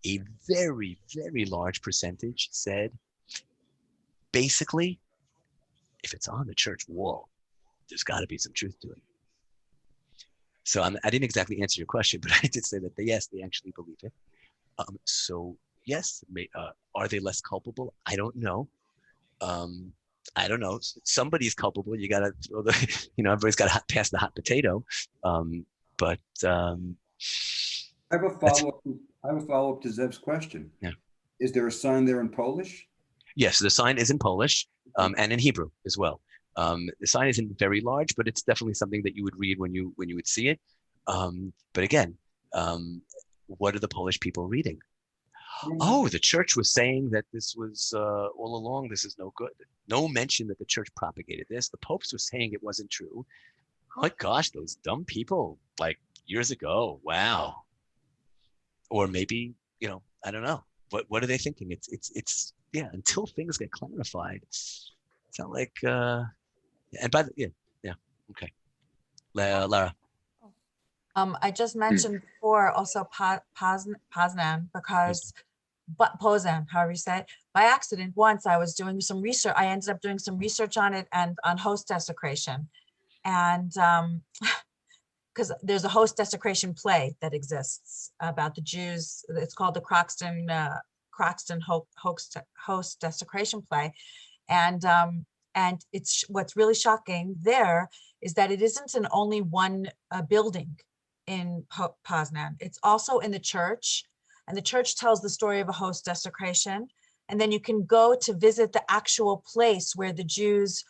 a very, very large percentage said, basically, if it's on the church wall, there's got to be some truth to it. So I didn't exactly answer your question, but I did say that yes, they actually believe it. So yes, are they less culpable? I don't know. I don't know. Somebody's culpable. You got to throw the, everybody's got to pass the hot potato. But I have a follow-up. I have a follow-up to Zev's question. Yeah. Is there a sign there in Polish? Yes, the sign is in Polish and in Hebrew as well. The sign isn't very large, but it's definitely something that you would read when you would see it. But again, what are the Polish people reading? Oh, the church was saying that this was all along, this is no good. No mention that the church propagated this. The popes were saying it wasn't true. Oh my gosh, those dumb people, like years ago. Wow. Or maybe, I don't know. What are they thinking? It's yeah, until things get clarified, it's not like, and by the, yeah, okay. Lara. I just mentioned before also Poznan because, but Poznan, however you say it, by accident once I was doing some research. I ended up doing some research on it and on host desecration, and because there's a host desecration play that exists about the Jews. It's called the Croxton host desecration play, and it's what's really shocking there is that it isn't in only one building in Poznan. It's also in the church, and the church tells the story of a host desecration, and then you can go to visit the actual place where the Jews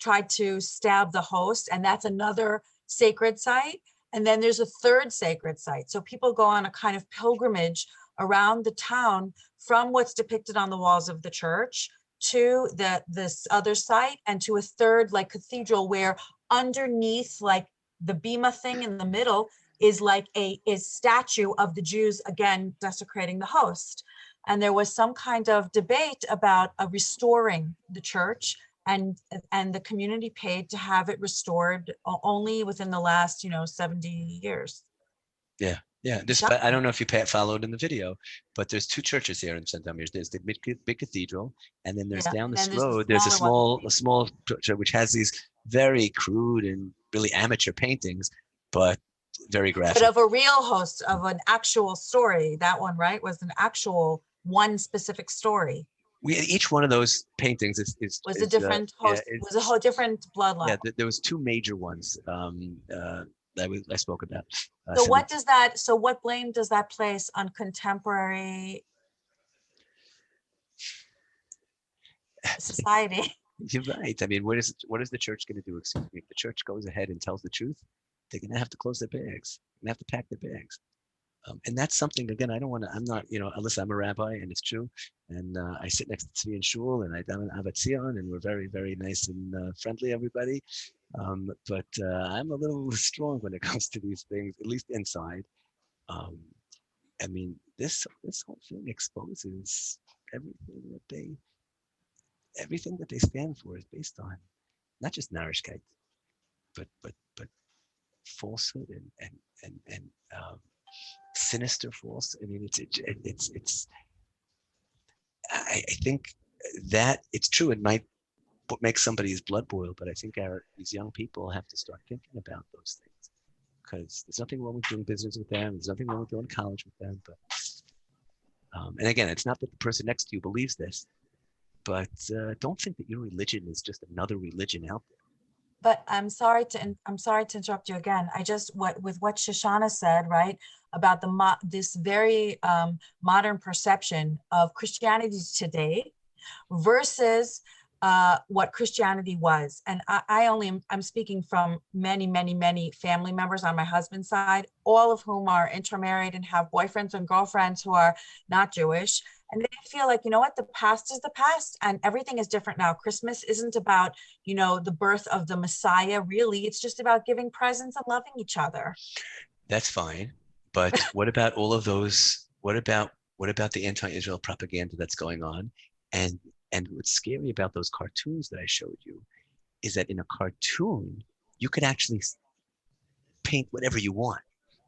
tried to stab the host, and that's another sacred site. And then there's a third sacred site. So people go on a kind of pilgrimage around the town from what's depicted on the walls of the church to this other site and to a third like cathedral where underneath like the bema thing in the middle is like a statue of the Jews again desecrating the host. And there was some kind of debate about restoring the church, and the community paid to have it restored only within the last 70 years. Yeah. I don't know if you followed in the video, but there's two churches here in Sandomierz. There's the big cathedral, and then there's down this road. There's a small church which has these very crude and really amateur paintings, but very graphic. But of a real host, of an actual story. That one, right, was an actual one specific story. Each one of those paintings was a different host. Was a whole different bloodline. Yeah, there was two major ones that I spoke about. So what does that? So what blame does that place on contemporary society? You're right. I mean, what is the church going to do? Excuse me. If the church goes ahead and tells the truth, they're going to have to close their bags. They're going to have to pack their bags. And that's something, again, I'm not, unless I'm a rabbi, and it's true. And I sit next to Tzvi in shul, and I'm an Avat Zion, and we're very, very nice and friendly, everybody. But I'm a little strong when it comes to these things, at least inside. I mean, this whole thing exposes everything that they stand for is based on not just narishkeit, but falsehood and sinister false. I mean, it's. I think that it's true. It might make somebody's blood boil, but I think these young people have to start thinking about those things, because there's nothing wrong with doing business with them. There's nothing wrong with going to college with them. But and again, it's not that the person next to you believes this, but don't think that your religion is just another religion out there. But I'm sorry to interrupt you again. With what Shoshana said, right, about this very modern perception of Christianity today versus what Christianity was. And I'm speaking from many, many, many family members on my husband's side, all of whom are intermarried and have boyfriends and girlfriends who are not Jewish. And they feel like, the past is the past and everything is different now. Christmas isn't about, the birth of the Messiah, really. It's just about giving presents and loving each other. That's fine. But what about all of those what about the anti-Israel propaganda that's going on? And what's scary about those cartoons that I showed you is that in a cartoon, you could actually paint whatever you want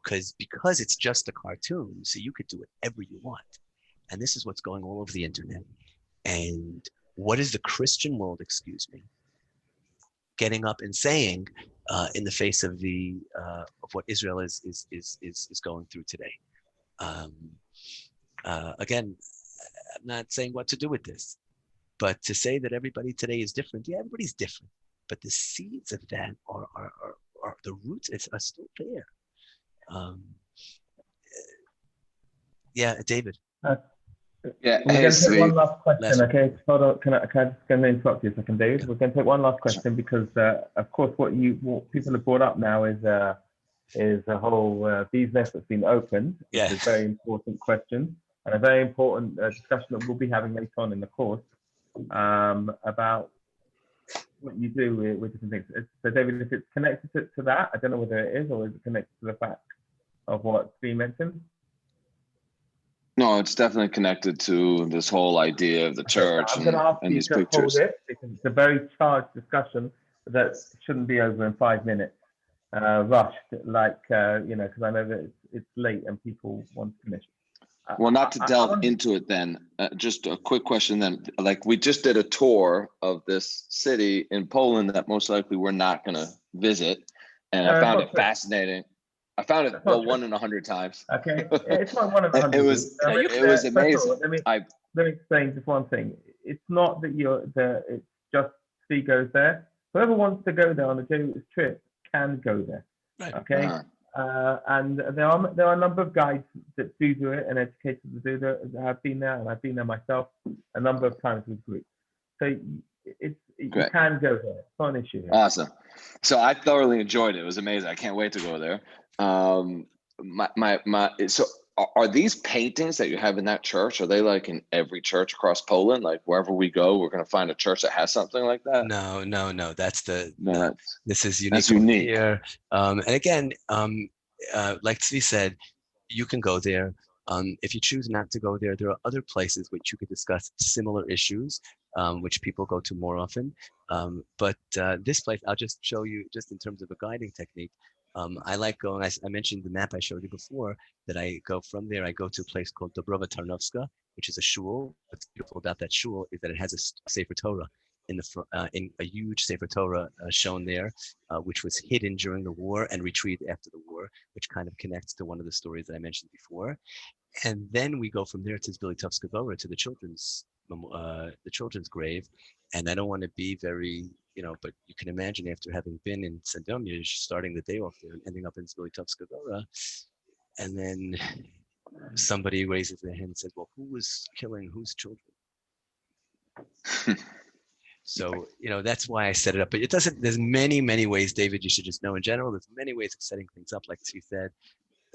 because it's just a cartoon. So you could do whatever you want. And this is what's going all over the internet. And what is the Christian world, getting up and saying in the face of of what Israel is going through today? Again, I'm not saying what to do with this, but to say that everybody today is different, yeah, everybody's different, but the seeds of that are the roots are still there. Yeah, David. Yeah, We're hey, going to take Tzvi. one last question, Last one. okay? Hold on, can I just going to interrupt you a second, David? We're going to take one last question because, of course, what people have brought up now is a whole bee's nest that's been opened. Yeah. It's a very important question and a very important discussion that we'll be having later on in the course about what you do with different things. So, David, if it's connected to that, I don't know whether it is or is it connected to the fact of what's being mentioned? No, it's definitely connected to this whole idea of the church I'm going to ask and you these to hold pictures. it because it's a very charged discussion that shouldn't be over in 5 minutes. Rushed, like because I know that it's late and people want to finish. Well, not to delve into it then, just a quick question then. Like, we just did a tour of this city in Poland that most likely we're not going to visit, and I found it fascinating. I found it 1 in 100 times. Okay, it's not 1 in 100. It was amazing. Let me explain just one thing. It's not that it's just Tzvi goes there. Whoever wants to go there on a Jewish trip can go there. Right. Okay. And there are a number of guides that do it and educators that do that have been there, and I've been there myself a number of times with groups. So you can go there. It's not an issue here. Awesome. So I thoroughly enjoyed it. It was amazing. I can't wait to go there. So are these paintings that you have in that church, are they like in every church across Poland? Like wherever we go, we're going to find a church that has something like that? No. This is unique. That's unique. Here. And again, like Tzvi said, you can go there. If you choose not to go there, there are other places which you could discuss similar issues, which people go to more often. But this place, I'll just show you just in terms of a guiding technique. I like going, I mentioned the map I showed you before, that I go from there, I go to a place called Dobrova Tarnowska, which is a shul. What's beautiful about that shul is that it has a Sefer Torah in a huge Sefer Torah shown there, which was hidden during the war and retrieved after the war, which kind of connects to one of the stories that I mentioned before. And then we go from there to Semitism, to the children's grave. And I don't want to be very, but you can imagine after having been in Sandomierz, starting the day off there and ending up in Semitism, and then somebody raises their hand and says, well, who was killing whose children? So, that's why I set it up. But there's many, many ways, David, you should just know in general, there's many ways of setting things up. Like she said,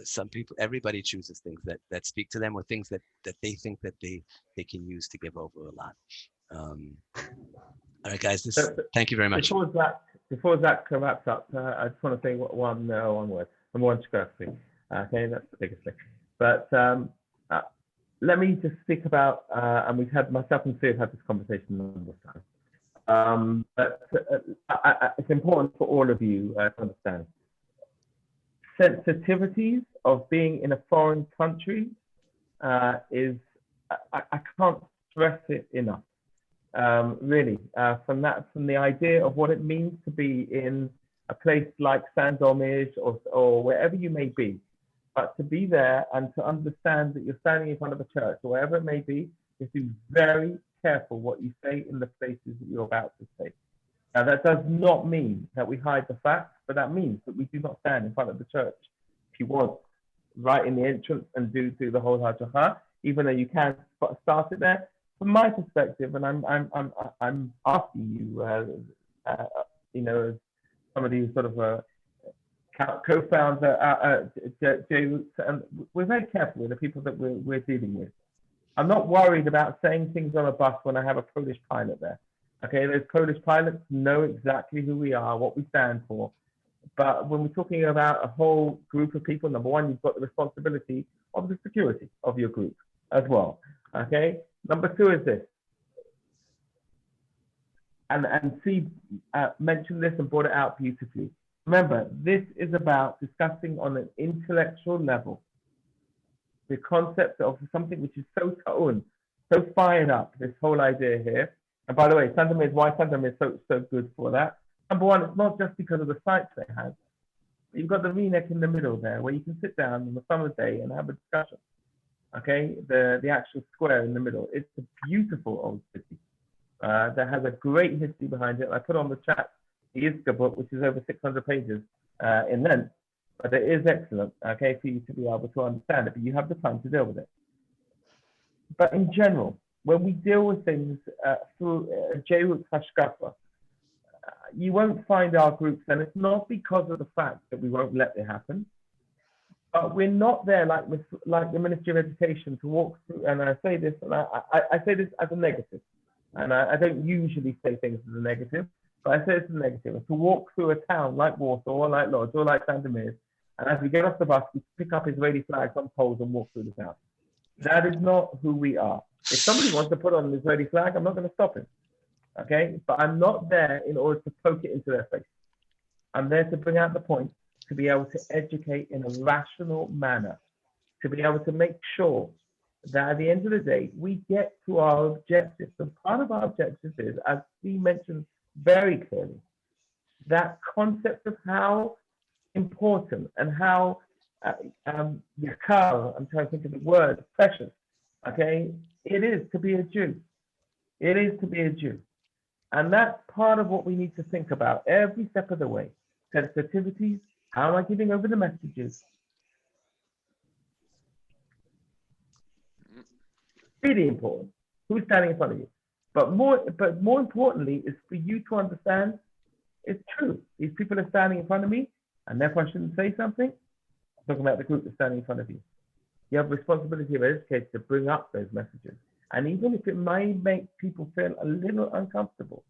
some people, everybody chooses things that speak to them or things that they think that they can use to give over a lot. All right, guys, thank you very much. Before Zach wraps up, I just want to say one word. Number one, shkirsi. Okay, that's the biggest thing. But let me just speak about, and we've had, myself and Tzvi have had this conversation a number of times. But it's important for all of you to understand. Sensitivities of being in a foreign country is, I can't stress it enough. Really, from the idea of what it means to be in a place like Sandomierz or wherever you may be, but to be there and to understand that you're standing in front of a church or wherever it may be, you have to be very careful what you say in the places that you're about to say. Now, that does not mean that we hide the facts, but that means that we do not stand in front of the church, if you want, right in the entrance and do the whole hajjah, even though you can start it there. From my perspective, and I'm asking you, as somebody who's sort of a co-founder, and we're very careful with the people that we're dealing with. I'm not worried about saying things on a bus when I have a Polish pilot there. Okay, those Polish pilots know exactly who we are, what we stand for. But when we're talking about a whole group of people, number one, you've got the responsibility of the security of your group as well. Okay. Number 2 is this. And Tzvi mentioned this and brought it out beautifully. Remember, this is about discussing on an intellectual level the concept of something which is so ta'un, so fired up, this whole idea here. And by the way, Sandomierz, why Sandomierz is so good for that? Number 1, it's not just because of the sites they have. You've got the V-neck in the middle there, where you can sit down on a summer day and have a discussion. Okay, the actual square in the middle. It's a beautiful old city that has a great history behind it. I put on the chat the Yizka book, which is over 600 pages in length, but it is excellent, okay, for you to be able to understand it, but you have the time to deal with it. But in general, when we deal with things through Jerut Hashkafa, you won't find our groups, and it's not because of the fact that we won't let it happen, but we're not there like the Ministry of Education to walk through, and I say this, and I say this as a negative, and I don't usually say things as a negative, but I say it's a negative, to walk through a town like Warsaw, or like Lodz, or like Sandomierz, and as we get off the bus, we pick up Israeli flags on poles and walk through the town. That is not who we are. If somebody wants to put on an Israeli flag, I'm not going to stop him. Okay, but I'm not there in order to poke it into their face. I'm there to bring out the point, to be able to educate in a rational manner, to be able to make sure that at the end of the day, we get to our objectives. And part of our objectives is, as we mentioned very clearly, that concept of how important and how yakar, I'm trying to think of the word, precious, okay, it is to be a Jew. It is to be a Jew. And that's part of what we need to think about every step of the way. Sensitivities, how am I giving over the messages? Really important. Who's standing in front of you? But more importantly is for you to understand it's true. These people are standing in front of me, and therefore I shouldn't say something. I'm talking about the group that's standing in front of you. You have a responsibility of educators to bring up those messages. And even if it may make people feel a little uncomfortable,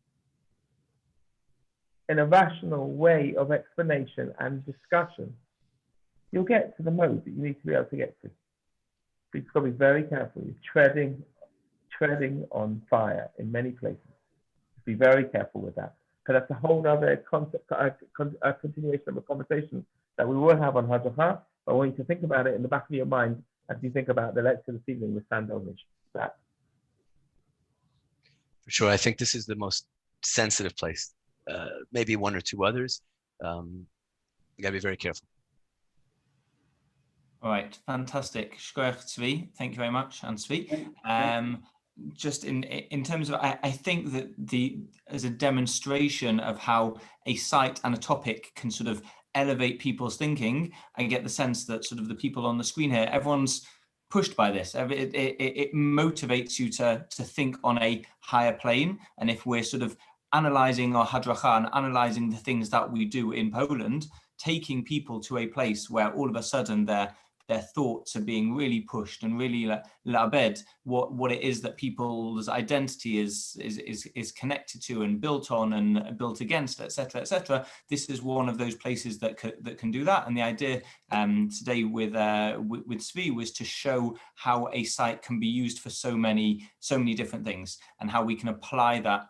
in a rational way of explanation and discussion, you'll get to the mode that you need to be able to get to. But you've got to be very careful. You're treading on fire in many places. Be very careful with that. Because that's a whole other concept, a continuation of a conversation that we will have on Hadracha. But I want you to think about it in the back of your mind as you think about the lecture this evening with Sandomierz. That. For sure, I think this is the most sensitive place. Maybe 1 or 2 others. You gotta be very careful. All right, fantastic. Shkoyach Tzvi, thank you very much, and Tzvi. Just in terms of, I think that as a demonstration of how a site and a topic can sort of elevate people's thinking, I get the sense that sort of the people on the screen here, everyone's pushed by this. It motivates you to think on a higher plane. And if we're sort of analyzing our hadracha and analyzing the things that we do in Poland, taking people to a place where all of a sudden their thoughts are being really pushed and really labed what it is that people's identity is connected to and built on and built against, etc., etc. This is one of those places that can do that. And the idea today with Tzvi was to show how a site can be used for so many different things and how we can apply that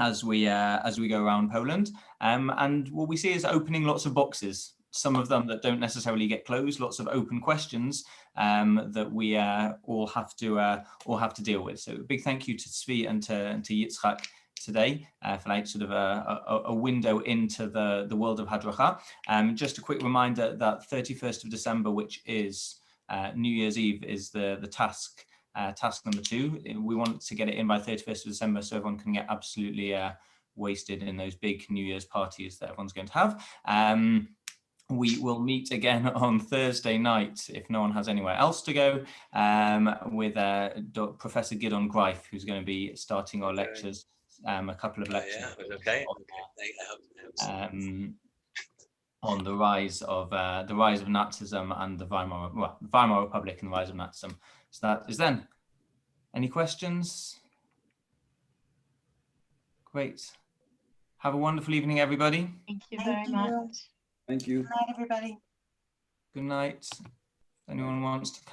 as we go around Poland. And what we see is opening lots of boxes. Some of them that don't necessarily get closed, lots of open questions that we all have to deal with. So a big thank you to Tzvi and to Yitzchak today for like sort of a window into the world of Hadracha. Just a quick reminder that 31st of December, which is New Year's Eve, is the task number 2. We want to get it in by 31st of December so everyone can get absolutely wasted in those big New Year's parties that everyone's going to have. We will meet again on Thursday night, if no one has anywhere else to go, with Professor Gidon Greif, who's going to be starting our lectures, a couple of lectures. Okay. On the rise of Nazism and the Weimar Republic and the rise of Nazism. So that is then. Any questions? Great. Have a wonderful evening, everybody. Thank you very much. Thank you. Good night, everybody. Good night. Anyone wants to come